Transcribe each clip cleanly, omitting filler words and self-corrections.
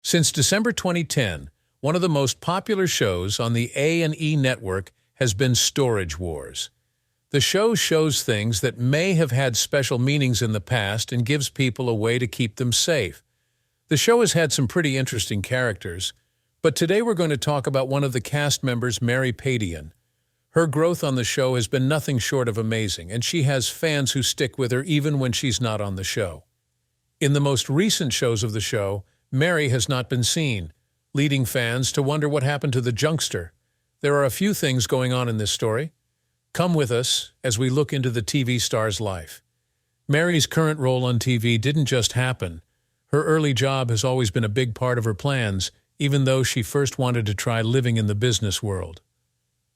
Since December 2010, one of the most popular shows on the A&E network has been Storage Wars. The show shows things that may have had special meanings in the past and gives people a way to keep them safe. The show has had some pretty interesting characters, but today we're going to talk about one of the cast members, Mary Padian. Her growth on the show has been nothing short of amazing, and she has fans who stick with her even when she's not on the show. In the most recent shows of the show, Mary has not been seen, leading fans to wonder what happened to the Junkster. There are a few things going on in this story. Come with us as we look into the TV star's life. Mary's current role on TV didn't just happen. Her early job has always been a big part of her plans, even though she first wanted to try living in the business world.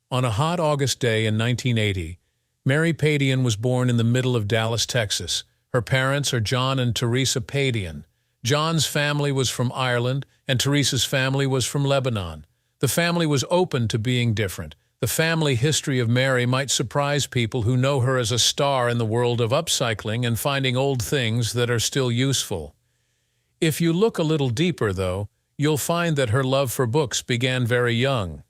On a hot August day in 1980, Mary Padian was born in the middle of Dallas, Texas. Her parents are John and Teresa Padian. John's family was from Ireland, and Teresa's family was from Lebanon. The family was open to being different. The family history of Mary might surprise people who know her as a star in the world of upcycling and finding old things that are still useful. If you look a little deeper, though, you'll find that her love for books began very young.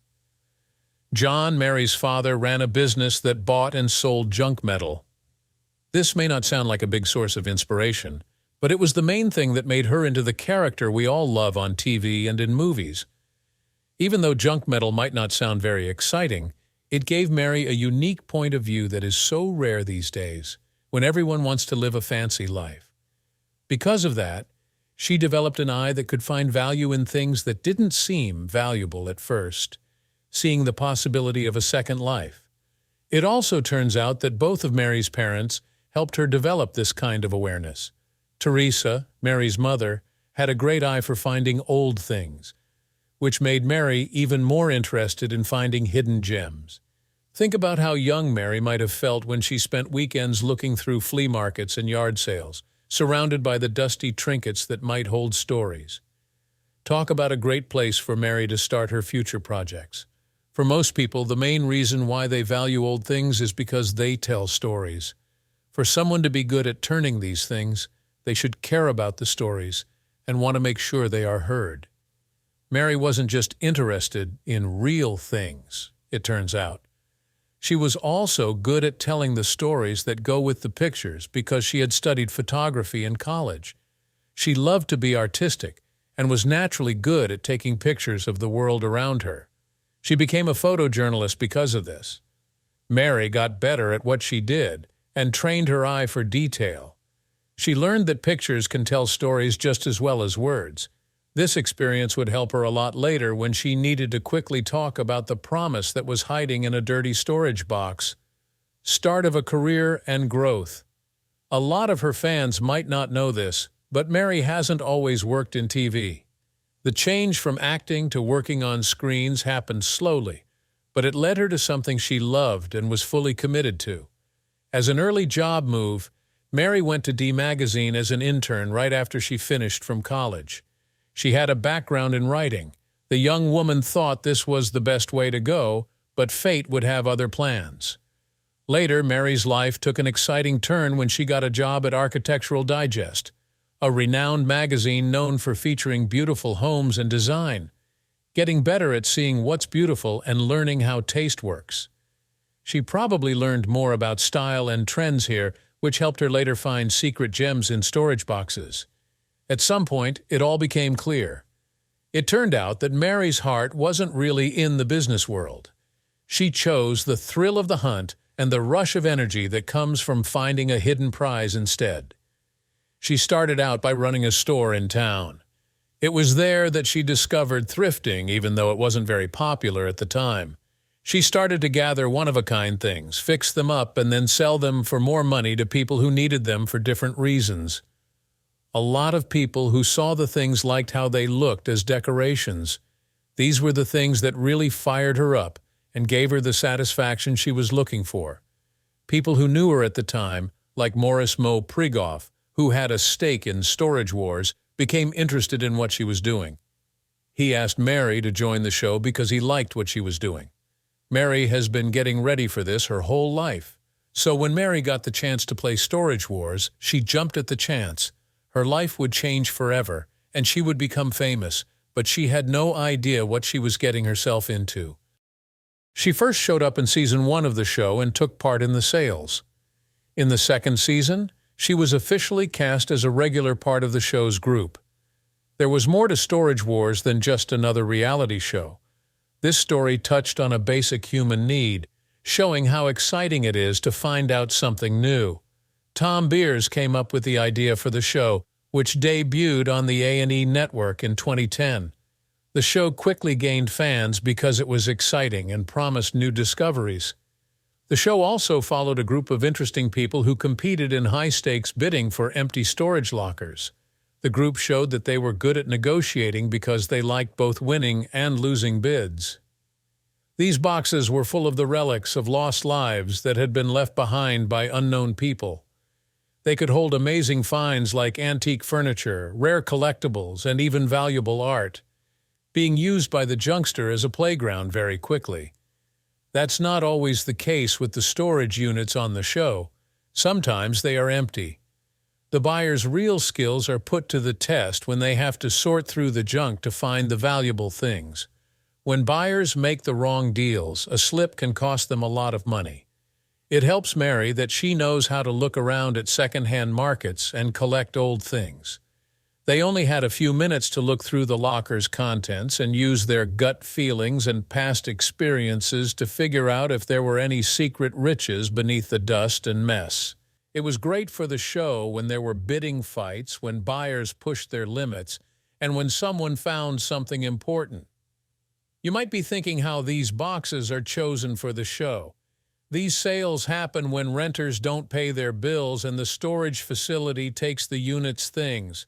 John, Mary's father, ran a business that bought and sold junk metal. This may not sound like a big source of inspiration, but it was the main thing that made her into the character we all love on TV and in movies. Even though junk metal might not sound very exciting, it gave Mary a unique point of view that is so rare these days, when everyone wants to live a fancy life. Because of that, she developed an eye that could find value in things that didn't seem valuable at first, seeing the possibility of a second life. It also turns out that both of Mary's parents helped her develop this kind of awareness. Teresa, Mary's mother, had a great eye for finding old things, which made Mary even more interested in finding hidden gems. Think about how young Mary might have felt when she spent weekends looking through flea markets and yard sales, surrounded by the dusty trinkets that might hold stories. Talk about a great place for Mary to start her future projects. For most people, the main reason why they value old things is because they tell stories. For someone to be good at turning these things, they should care about the stories and want to make sure they are heard. Mary wasn't just interested in real things, it turns out. She was also good at telling the stories that go with the pictures because she had studied photography in college. She loved to be artistic and was naturally good at taking pictures of the world around her. She became a photojournalist because of this. Mary got better at what she did and trained her eye for detail. She learned that pictures can tell stories just as well as words. This experience would help her a lot later when she needed to quickly talk about the promise that was hiding in a dirty storage box. Start of a career and growth. A lot of her fans might not know this, but Mary hasn't always worked in TV. The change from acting to working on screens happened slowly, but it led her to something she loved and was fully committed to. As an early job move, Mary went to D Magazine as an intern right after she finished from college. She had a background in writing. The young woman thought this was the best way to go, but fate would have other plans. Later, Mary's life took an exciting turn when she got a job at Architectural Digest, a renowned magazine known for featuring beautiful homes and design, getting better at seeing what's beautiful and learning how taste works. She probably learned more about style and trends here, which helped her later find secret gems in storage boxes. At some point, it all became clear. It turned out that Mary's heart wasn't really in the business world. She chose the thrill of the hunt and the rush of energy that comes from finding a hidden prize instead. She started out by running a store in town. It was there that she discovered thrifting, even though it wasn't very popular at the time. She started to gather one-of-a-kind things, fix them up, and then sell them for more money to people who needed them for different reasons. A lot of people who saw the things liked how they looked as decorations. These were the things that really fired her up and gave her the satisfaction she was looking for. People who knew her at the time, like Morris Mo Prigoff, who had a stake in Storage Wars, became interested in what she was doing. He asked Mary to join the show because he liked what she was doing. Mary has been getting ready for this her whole life. So when Mary got the chance to play Storage Wars, she jumped at the chance. Her life would change forever, and she would become famous, but she had no idea what she was getting herself into. She first showed up in season 1 of the show and took part in the sales. In the second season, she was officially cast as a regular part of the show's group. There was more to Storage Wars than just another reality show. This story touched on a basic human need, showing how exciting it is to find out something new. Tom Beers came up with the idea for the show, which debuted on the A&E network in 2010. The show quickly gained fans because it was exciting and promised new discoveries. The show also followed a group of interesting people who competed in high-stakes bidding for empty storage lockers. The group showed that they were good at negotiating because they liked both winning and losing bids. These boxes were full of the relics of lost lives that had been left behind by unknown people. They could hold amazing finds like antique furniture, rare collectibles, and even valuable art, being used by the junkster as a playground very quickly. That's not always the case with the storage units on the show. Sometimes they are empty. The buyer's real skills are put to the test when they have to sort through the junk to find the valuable things. When buyers make the wrong deals, a slip can cost them a lot of money. It helps Mary that she knows how to look around at second-hand markets and collect old things. They only had a few minutes to look through the locker's contents and use their gut feelings and past experiences to figure out if there were any secret riches beneath the dust and mess. It was great for the show when there were bidding fights, when buyers pushed their limits, and when someone found something important. You might be thinking how these boxes are chosen for the show. These sales happen when renters don't pay their bills and the storage facility takes the unit's things.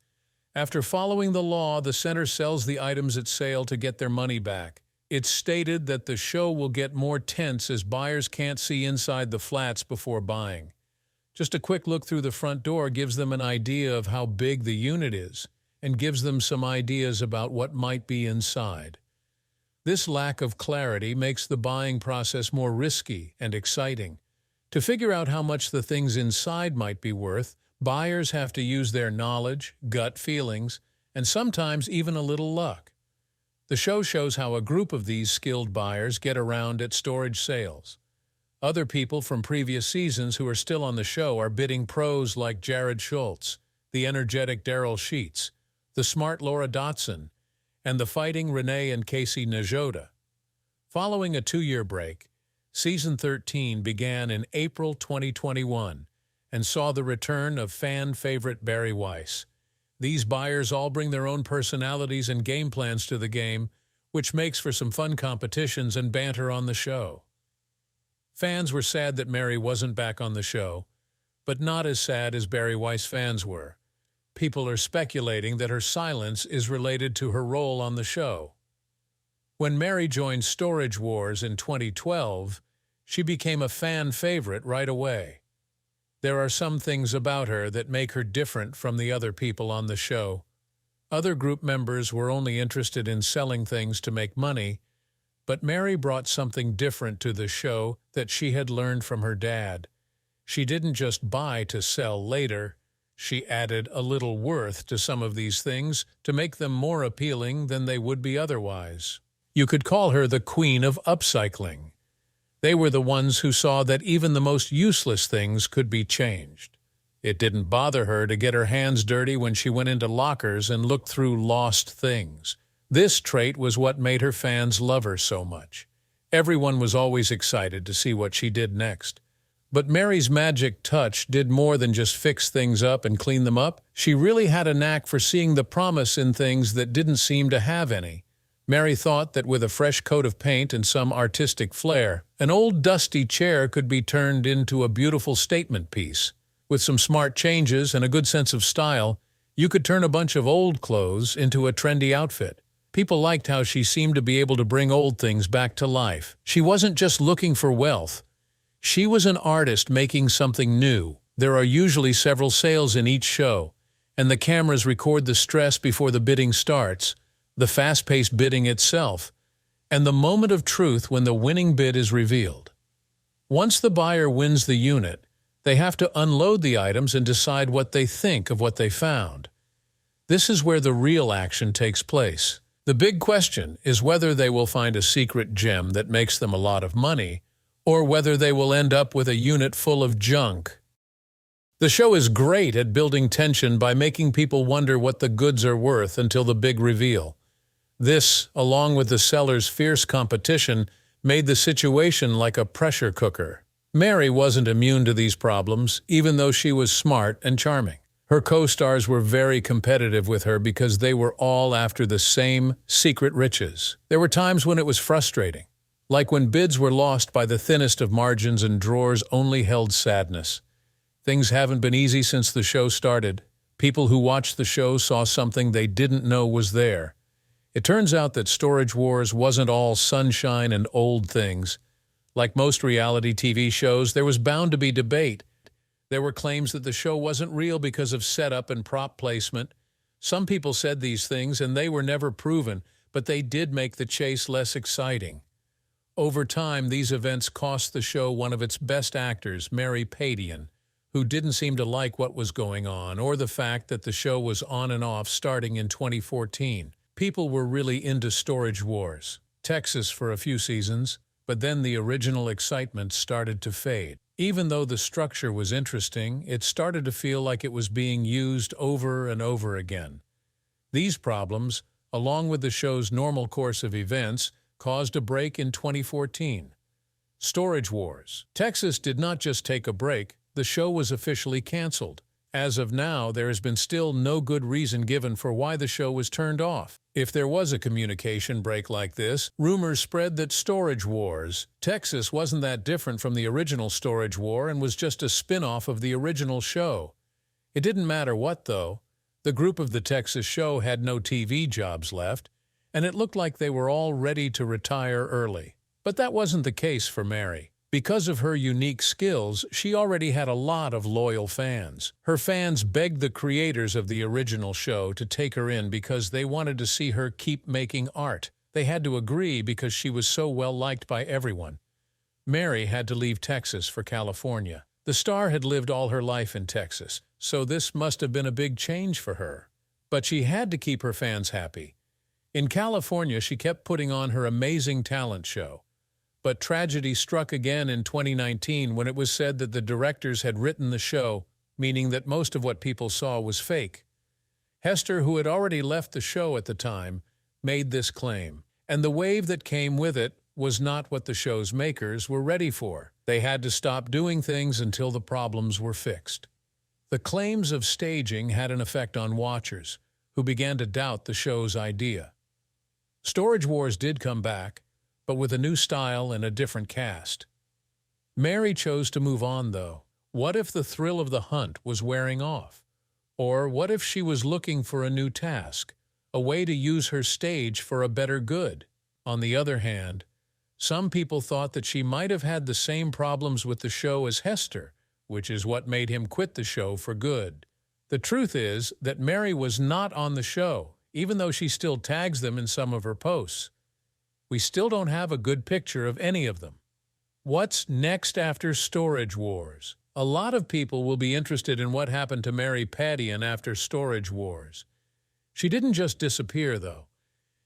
After following the law, the center sells the items at sale to get their money back. It's stated that the show will get more tense as buyers can't see inside the flats before buying. Just a quick look through the front door gives them an idea of how big the unit is and gives them some ideas about what might be inside. This lack of clarity makes the buying process more risky and exciting. To figure out how much the things inside might be worth, buyers have to use their knowledge, gut feelings, and sometimes even a little luck. The show shows how a group of these skilled buyers get around at storage sales. Other people from previous seasons who are still on the show are bidding pros like Jared Schultz, the energetic Daryl Sheets, the smart Laura Dotson, and the fighting Renee and Casey Najota. Following a 2-year break, Season 13 began in April 2021 and saw the return of fan favorite Barry Weiss. These buyers all bring their own personalities and game plans to the game, which makes for some fun competitions and banter on the show. Fans were sad that Mary wasn't back on the show, but not as sad as Barry Weiss fans were. People are speculating that her silence is related to her role on the show. When Mary joined Storage Wars in 2012, she became a fan favorite right away. There are some things about her that make her different from the other people on the show. Other group members were only interested in selling things to make money, but Mary brought something different to the show that she had learned from her dad. She didn't just buy to sell later. She added a little worth to some of these things to make them more appealing than they would be otherwise. You could call her the queen of upcycling. They were the ones who saw that even the most useless things could be changed. It didn't bother her to get her hands dirty when she went into lockers and looked through lost things. This trait was what made her fans love her so much. Everyone was always excited to see what she did next. But Mary's magic touch did more than just fix things up and clean them up. She really had a knack for seeing the promise in things that didn't seem to have any. Mary thought that with a fresh coat of paint and some artistic flair, an old dusty chair could be turned into a beautiful statement piece. With some smart changes and a good sense of style, you could turn a bunch of old clothes into a trendy outfit. People liked how she seemed to be able to bring old things back to life. She wasn't just looking for wealth. She was an artist making something new. There are usually several sales in each show, and the cameras record the stress before the bidding starts, the fast-paced bidding itself, and the moment of truth when the winning bid is revealed. Once the buyer wins the unit, they have to unload the items and decide what they think of what they found. This is where the real action takes place. The big question is whether they will find a secret gem that makes them a lot of money, or whether they will end up with a unit full of junk. The show is great at building tension by making people wonder what the goods are worth until the big reveal. This, along with the seller's fierce competition, made the situation like a pressure cooker. Mary wasn't immune to these problems, even though she was smart and charming. Her co-stars were very competitive with her because they were all after the same secret riches. There were times when it was frustrating, like when bids were lost by the thinnest of margins and drawers only held sadness. Things haven't been easy since the show started. People who watched the show saw something they didn't know was there. It turns out that Storage Wars wasn't all sunshine and old things. Like most reality TV shows, there was bound to be debate. There were claims that the show wasn't real because of setup and prop placement. Some people said these things and they were never proven, but they did make the chase less exciting. Over time, these events cost the show one of its best actors, Mary Padian, who didn't seem to like what was going on or the fact that the show was on and off starting in 2014. People were really into Storage Wars, Texas for a few seasons, but then the original excitement started to fade. Even though the structure was interesting, it started to feel like it was being used over and over again. These problems, along with the show's normal course of events, caused a break in 2014. Storage Wars. Texas did not just take a break, the show was officially canceled. As of now, there has been still no good reason given for why the show was turned off. If there was a communication break like this, rumors spread that Storage Wars, Texas wasn't that different from the original Storage War and was just a spin-off of the original show. It didn't matter what, though. The group of the Texas show had no TV jobs left, and it looked like they were all ready to retire early. But that wasn't the case for Mary. Because of her unique skills, she already had a lot of loyal fans. Her fans begged the creators of the original show to take her in because they wanted to see her keep making art. They had to agree because she was so well liked by everyone. Mary had to leave Texas for California. The star had lived all her life in Texas, so this must have been a big change for her. But she had to keep her fans happy. In California, she kept putting on her amazing talent show. But tragedy struck again in 2019 when it was said that the directors had written the show, meaning that most of what people saw was fake. Hester, who had already left the show at the time, made this claim, and the wave that came with it was not what the show's makers were ready for. They had to stop doing things until the problems were fixed. The claims of staging had an effect on watchers, who began to doubt the show's idea. Storage Wars did come back, but with a new style and a different cast. Mary chose to move on, though. What if the thrill of the hunt was wearing off? Or what if she was looking for a new task, a way to use her stage for a better good? On the other hand, some people thought that she might have had the same problems with the show as Hester, which is what made him quit the show for good. The truth is that Mary was not on the show, even though she still tags them in some of her posts. We still don't have a good picture of any of them. What's next after Storage Wars? A lot of people will be interested in what happened to Mary Padian after Storage Wars. She didn't just disappear, though.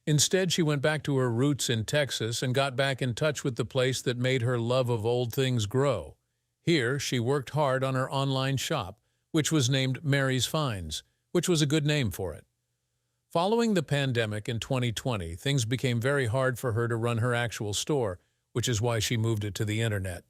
Instead, she went back to her roots in Texas and got back in touch with the place that made her love of old things grow. Here, she worked hard on her online shop, which was named Mary's Finds, which was a good name for it. Following the pandemic in 2020, things became very hard for her to run her actual store, which is why she moved it to the internet.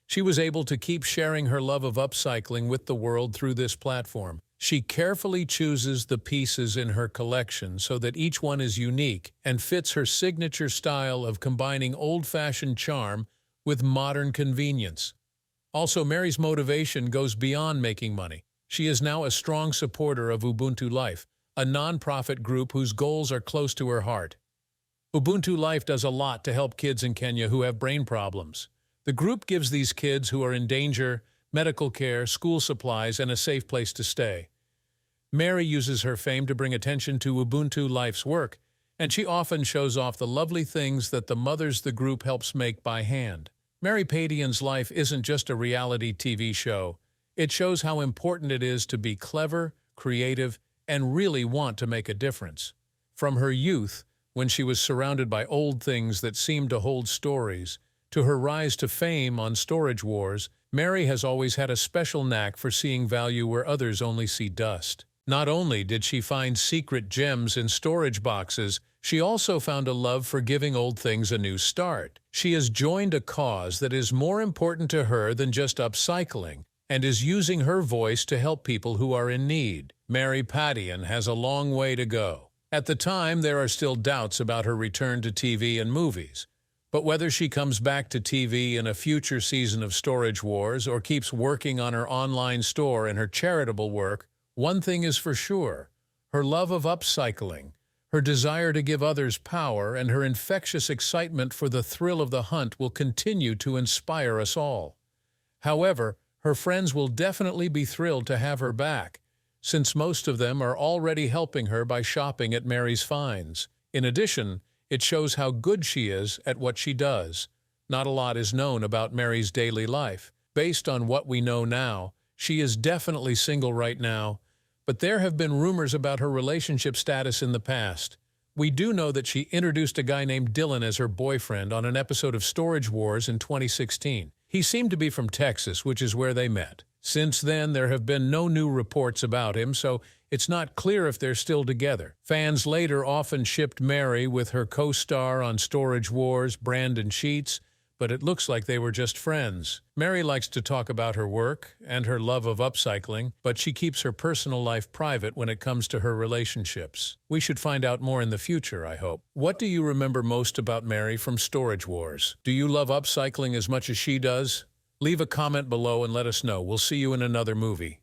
She was able to keep sharing her love of upcycling with the world through this platform. She carefully chooses the pieces in her collection so that each one is unique and fits her signature style of combining old-fashioned charm with modern convenience. Also, Mary's motivation goes beyond making money. She is now a strong supporter of Ubuntu Life, a non-profit group whose goals are close to her heart. Ubuntu Life does a lot to help kids in Kenya who have brain problems. The group gives these kids who are in danger medical care, school supplies, and a safe place to stay. Mary uses her fame to bring attention to Ubuntu Life's work, and she often shows off the lovely things that the mothers the group helps make by hand. Mary Padian's life isn't just a reality TV show. It shows how important it is to be clever, creative, and really want to make a difference. From her youth, when she was surrounded by old things that seemed to hold stories, to her rise to fame on Storage Wars, Mary has always had a special knack for seeing value where others only see dust. Not only did she find secret gems in storage boxes, she also found a love for giving old things a new start. She has joined a cause that is more important to her than just upcycling, and is using her voice to help people who are in need. Mary Padian has a long way to go. At the time, there are still doubts about her return to TV and movies. But whether she comes back to TV in a future season of Storage Wars or keeps working on her online store and her charitable work, one thing is for sure: her love of upcycling, her desire to give others power, and her infectious excitement for the thrill of the hunt will continue to inspire us all. However, her friends will definitely be thrilled to have her back, since most of them are already helping her by shopping at Mary's finds. In addition, it shows how good she is at what she does. Not a lot is known about Mary's daily life. Based on what we know now, she is definitely single right now, but there have been rumors about her relationship status in the past. We do know that she introduced a guy named Dylan as her boyfriend on an episode of Storage Wars in 2016. He seemed to be from Texas, which is where they met. Since then, there have been no new reports about him, so it's not clear if they're still together. Fans later often shipped Mary with her co-star on Storage Wars, Brandon Sheets, but it looks like they were just friends. Mary likes to talk about her work and her love of upcycling, but she keeps her personal life private when it comes to her relationships. We should find out more in the future, I hope. What do you remember most about Mary from Storage Wars? Do you love upcycling as much as she does? Leave a comment below and let us know. We'll see you in another movie.